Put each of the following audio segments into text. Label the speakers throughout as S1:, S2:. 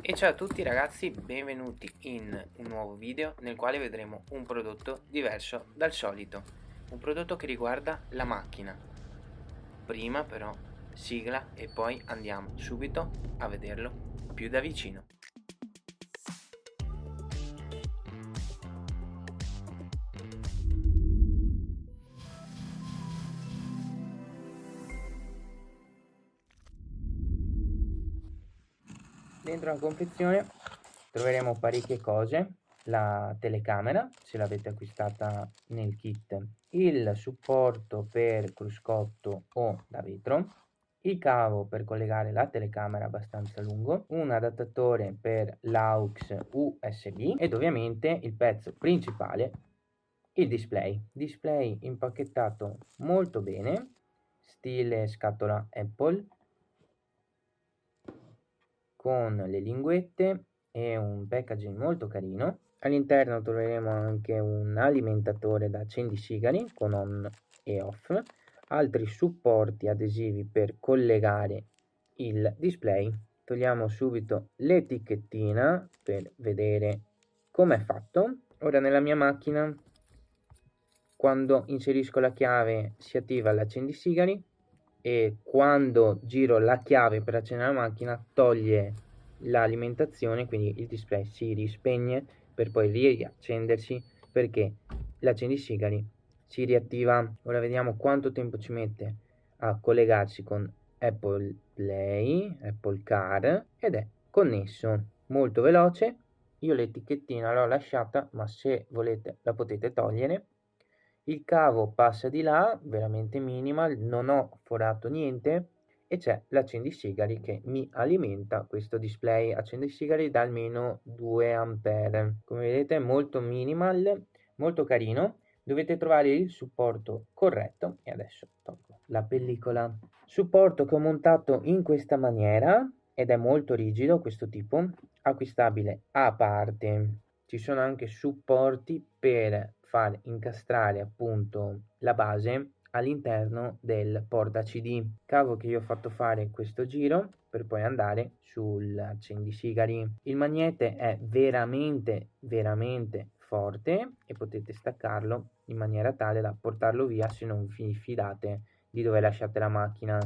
S1: E ciao a tutti ragazzi, benvenuti in un nuovo video nel quale vedremo un prodotto diverso dal solito, un prodotto che riguarda la macchina. Prima però sigla e poi andiamo subito a vederlo più da vicino. Dentro la confezione troveremo parecchie cose: la telecamera, se l'avete acquistata nel kit, il supporto per cruscotto o da vetro, il cavo per collegare la telecamera abbastanza lungo, un adattatore per l'aux USB ed ovviamente il pezzo principale, il display impacchettato molto bene, stile scatola Apple, con le linguette e un packaging molto carino. All'interno troveremo anche un alimentatore da accendisigari con on e off, altri supporti adesivi per collegare il display. Togliamo subito l'etichettina per vedere come è fatto. Ora nella mia macchina, quando inserisco la chiave si attiva l'accendisigari e quando giro la chiave per accendere la macchina toglie l'alimentazione, quindi il display si rispegne per poi riaccendersi perché l'accendisigari si riattiva. Ora vediamo quanto tempo ci mette a collegarsi con Apple Play, Apple Car, ed è connesso molto veloce. Io l'etichettina l'ho lasciata, ma se volete la potete togliere. Il cavo passa di là, veramente minimal, non ho forato niente e c'è l'accendisigari che mi alimenta questo display. Accendisigari da almeno 2 ampere. Come vedete è molto minimal, molto carino. Dovete trovare il supporto corretto e adesso tolgo la pellicola. Supporto che ho montato in questa maniera ed è molto rigido, questo tipo, acquistabile a parte. Ci sono anche supporti per far incastrare appunto la base all'interno del porta CD, cavo che io ho fatto fare questo giro per poi andare sull'accendisigari. Il magnete è veramente forte e potete staccarlo in maniera tale da portarlo via se non vi fidate di dove lasciate la macchina.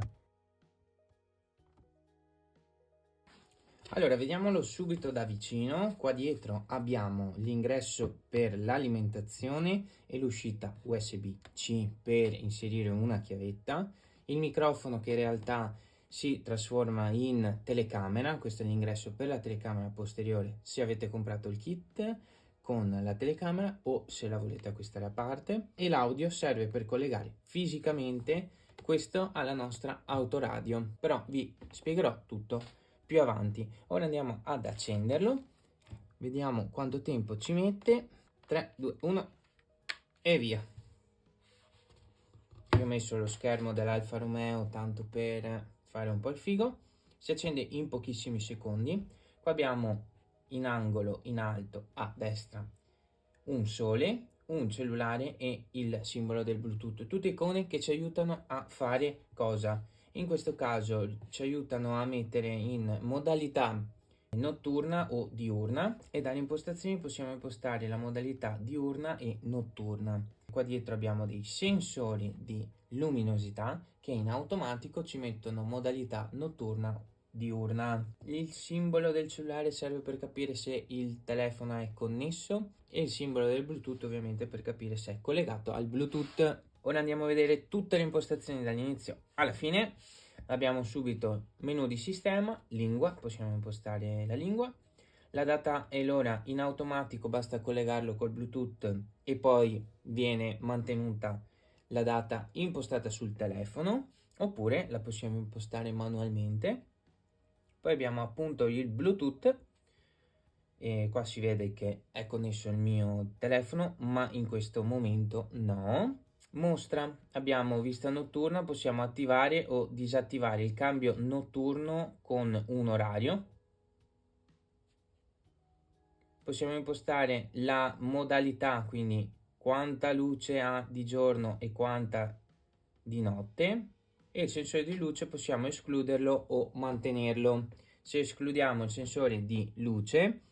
S1: Allora, vediamolo subito da vicino. Qua dietro abbiamo l'ingresso per l'alimentazione e l'uscita USB-C per inserire una chiavetta, il microfono che in realtà si trasforma in telecamera. Questo è l'ingresso per la telecamera posteriore se avete comprato il kit con la telecamera o se la volete acquistare a parte, e l'audio serve per collegare fisicamente questo alla nostra autoradio, però vi spiegherò tutto più avanti. Ora andiamo ad accenderlo, vediamo quanto tempo ci mette. 3, 2, 1 e via. Io ho messo lo schermo dell'Alfa Romeo tanto per fare un po' il figo. Si accende in pochissimi secondi. Qua abbiamo in angolo in alto a destra un sole, un cellulare e il simbolo del Bluetooth, tutte icone che ci aiutano a fare cosa? In questo caso ci aiutano a mettere in modalità notturna o diurna, e dalle impostazioni possiamo impostare la modalità diurna e notturna. Qua dietro abbiamo dei sensori di luminosità che in automatico ci mettono modalità notturna diurna. Il simbolo del cellulare serve per capire se il telefono è connesso e il simbolo del Bluetooth ovviamente per capire se è collegato al Bluetooth. Ora andiamo a vedere tutte le impostazioni dall'inizio alla fine. Abbiamo subito menu di sistema, lingua, possiamo impostare la lingua, la data e l'ora in automatico, basta collegarlo col Bluetooth e poi viene mantenuta la data impostata sul telefono, oppure la possiamo impostare manualmente. Poi abbiamo appunto il Bluetooth e qua si vede che è connesso il mio telefono, ma in questo momento no. Mostra, abbiamo vista notturna, possiamo attivare o disattivare il cambio notturno con un orario. Possiamo impostare la modalità, quindi quanta luce ha di giorno e quanta di notte, e il sensore di luce possiamo escluderlo o mantenerlo. Se escludiamo il sensore di luce,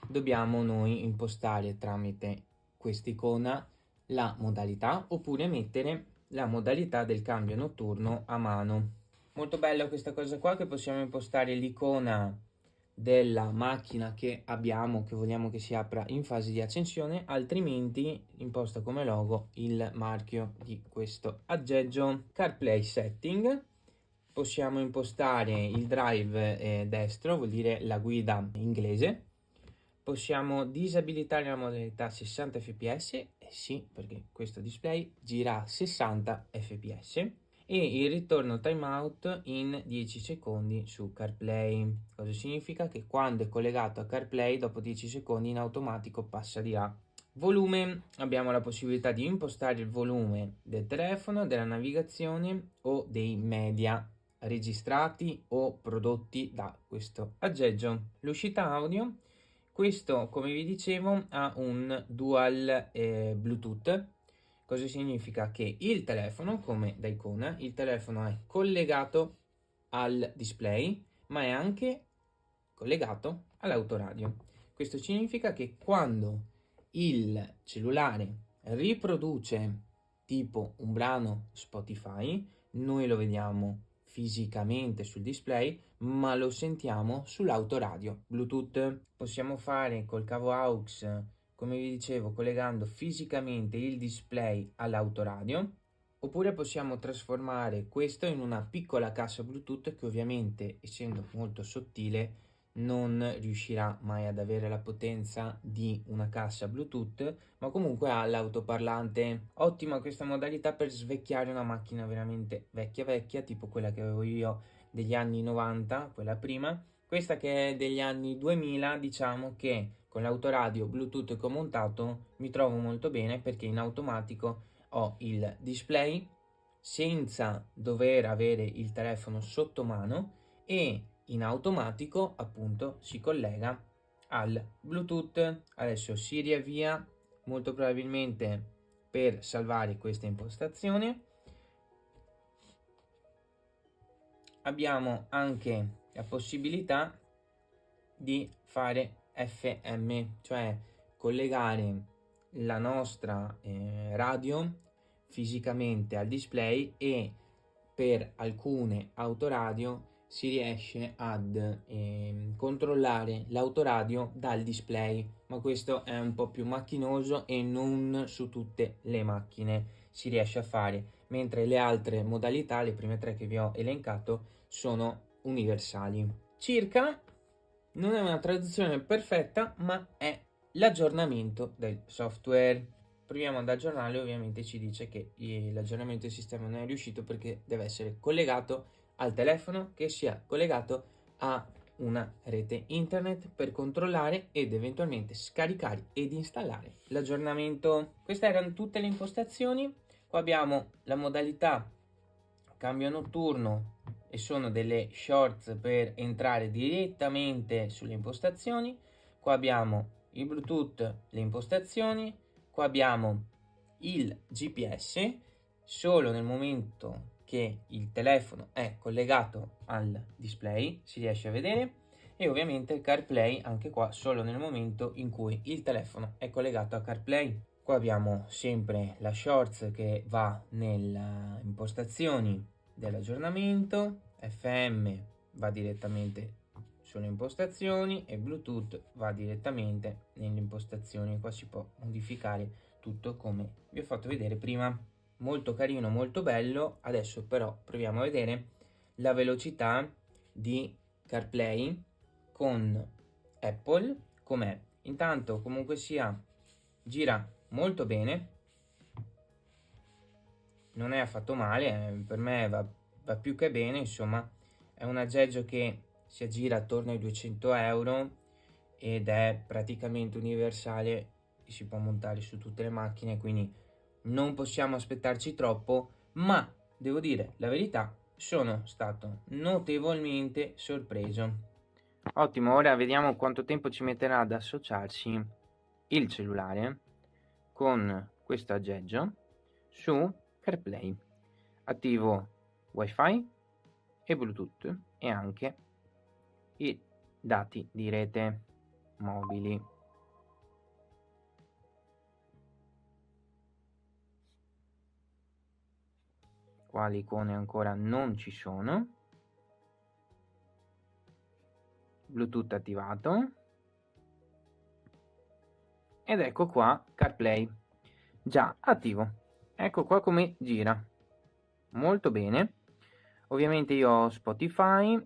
S1: dobbiamo noi impostare tramite quest'icona la modalità, oppure mettere la modalità del cambio notturno a mano. Molto bella questa cosa qua, che possiamo impostare l'icona della macchina che abbiamo, che vogliamo che si apra in fase di accensione, altrimenti imposta come logo il marchio di questo aggeggio. CarPlay setting, possiamo impostare il drive destro, vuol dire la guida inglese. Possiamo disabilitare la modalità 60 fps, sì, perché questo display gira a 60 fps, e il ritorno timeout in 10 secondi su CarPlay. Cosa significa? Che quando è collegato a CarPlay, dopo 10 secondi in automatico passa di là. Volume, abbiamo la possibilità di impostare il volume del telefono, della navigazione o dei media registrati o prodotti da questo aggeggio. L'uscita audio, questo, come vi dicevo, ha un dual Bluetooth. Cosa significa? Che il telefono, come da icona, il telefono è collegato al display, ma è anche collegato all'autoradio. Questo significa che quando il cellulare riproduce tipo un brano Spotify, noi lo vediamo fisicamente sul display, ma lo sentiamo sull'autoradio Bluetooth. Possiamo fare col cavo AUX, come vi dicevo, collegando fisicamente il display all'autoradio, oppure possiamo trasformare questo in una piccola cassa Bluetooth che, ovviamente, essendo molto sottile, non riuscirà mai ad avere la potenza di una cassa Bluetooth, ma comunque ha l'autoparlante. Ottima questa modalità per svecchiare una macchina veramente vecchia, tipo quella che avevo io degli anni 90, quella prima. Questa che è degli anni 2000, diciamo che con l'autoradio Bluetooth che ho montato mi trovo molto bene, perché in automatico ho il display senza dover avere il telefono sotto mano, e in automatico appunto si collega al Bluetooth. Adesso si riavvia, molto probabilmente per salvare questa impostazione. Abbiamo anche la possibilità di fare FM, cioè collegare la nostra radio fisicamente al display, e per alcune autoradio si riesce ad controllare l'autoradio dal display, ma questo è un po' più macchinoso e non su tutte le macchine si riesce a fare, mentre le altre modalità, le prime tre che vi ho elencato, sono universali. Circa, non è una traduzione perfetta, ma è l'aggiornamento del software. Proviamo ad aggiornarlo, e ovviamente ci dice che l'aggiornamento del sistema non è riuscito perché deve essere collegato al telefono, che sia collegato a una rete internet, per controllare ed eventualmente scaricare ed installare l'aggiornamento. Queste erano tutte le impostazioni. Qua abbiamo la modalità cambio notturno, e sono delle shorts per entrare direttamente sulle impostazioni. Qua abbiamo il Bluetooth, le impostazioni. Qua abbiamo il GPS, solo nel momento che il telefono è collegato al display si riesce a vedere, e ovviamente il CarPlay anche qua solo nel momento in cui il telefono è collegato a CarPlay. Qua abbiamo sempre la shorts che va nelle impostazioni dell'aggiornamento, FM va direttamente sulle impostazioni e Bluetooth va direttamente nelle impostazioni. Qua si può modificare tutto come vi ho fatto vedere prima. Molto carino, molto bello. Adesso però proviamo a vedere la velocità di CarPlay con Apple com'è. Intanto, comunque sia, gira molto bene, non è affatto male, per me va più che bene, insomma. È un aggeggio che si aggira attorno ai 200 euro ed è praticamente universale e si può montare su tutte le macchine, quindi non possiamo aspettarci troppo, ma devo dire la verità, sono stato notevolmente sorpreso. Ottimo, ora vediamo quanto tempo ci metterà ad associarsi il cellulare con questo aggeggio su CarPlay. Attivo Wi-Fi e Bluetooth, e anche dati di rete mobili. Qua le icone ancora non ci sono. Bluetooth attivato. Ed ecco qua CarPlay già attivo. Ecco qua come gira. Molto bene. Ovviamente io ho Spotify.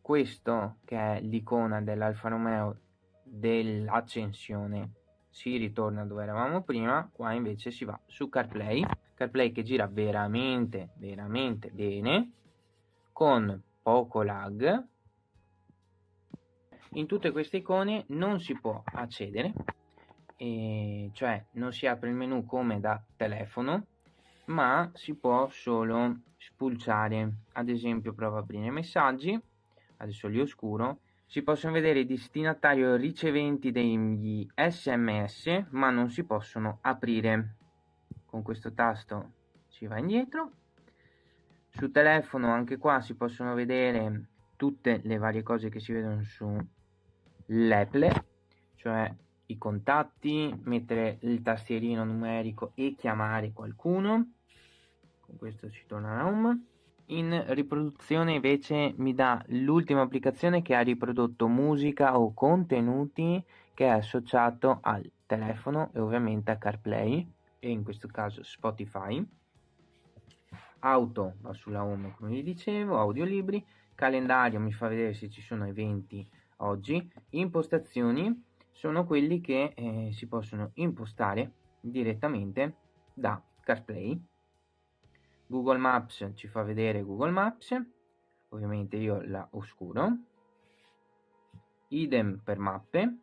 S1: Questo che è l'icona dell'Alfa Romeo dell'accensione si ritorna dove eravamo prima. Qua invece si va su CarPlay che gira veramente bene, con poco lag. In tutte queste icone non si può accedere, cioè non si apre il menu come da telefono, ma si può solo spulciare. Ad esempio provo a aprire messaggi, adesso li oscuro. Si possono vedere i destinatari o riceventi degli SMS, ma non si possono aprire. Con questo tasto si va indietro. Su telefono anche qua si possono vedere tutte le varie cose che si vedono su l'Apple, cioè i contatti, mettere il tastierino numerico e chiamare qualcuno. Con questo si torna a home. In riproduzione invece mi dà l'ultima applicazione che ha riprodotto musica o contenuti che è associato al telefono e ovviamente a CarPlay, e in questo caso Spotify. Auto va sulla home come vi dicevo, audiolibri, calendario mi fa vedere se ci sono eventi oggi, impostazioni sono quelli che si possono impostare direttamente da CarPlay. Google Maps ci fa vedere Google Maps, ovviamente io la oscuro, idem per mappe.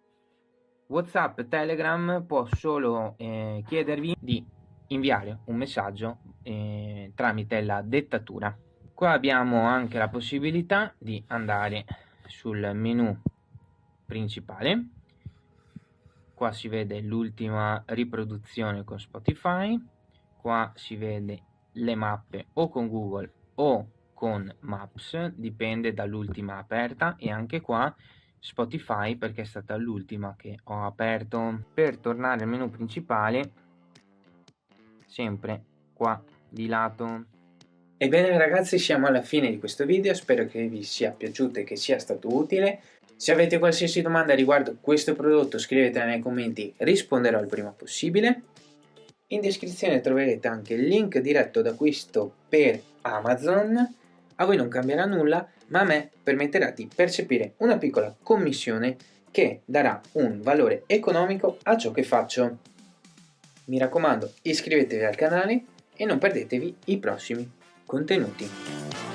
S1: WhatsApp, Telegram può solo chiedervi di inviare un messaggio tramite la dettatura. Qua abbiamo anche la possibilità di andare sul menu principale. Qua si vede l'ultima riproduzione con Spotify, qua si vede le mappe o con Google o con Maps, dipende dall'ultima aperta, e anche qua Spotify perché è stata l'ultima che ho aperto. Per tornare al menu principale, sempre qua di lato.
S2: Ebbene ragazzi, siamo alla fine di questo video, spero che vi sia piaciuto e che sia stato utile. Se avete qualsiasi domanda riguardo questo prodotto scrivetela nei commenti, risponderò il prima possibile. In descrizione troverete anche il link diretto d'acquisto per Amazon. A voi non cambierà nulla, ma a me permetterà di percepire una piccola commissione che darà un valore economico a ciò che faccio. Mi raccomando, iscrivetevi al canale e non perdetevi i prossimi contenuti.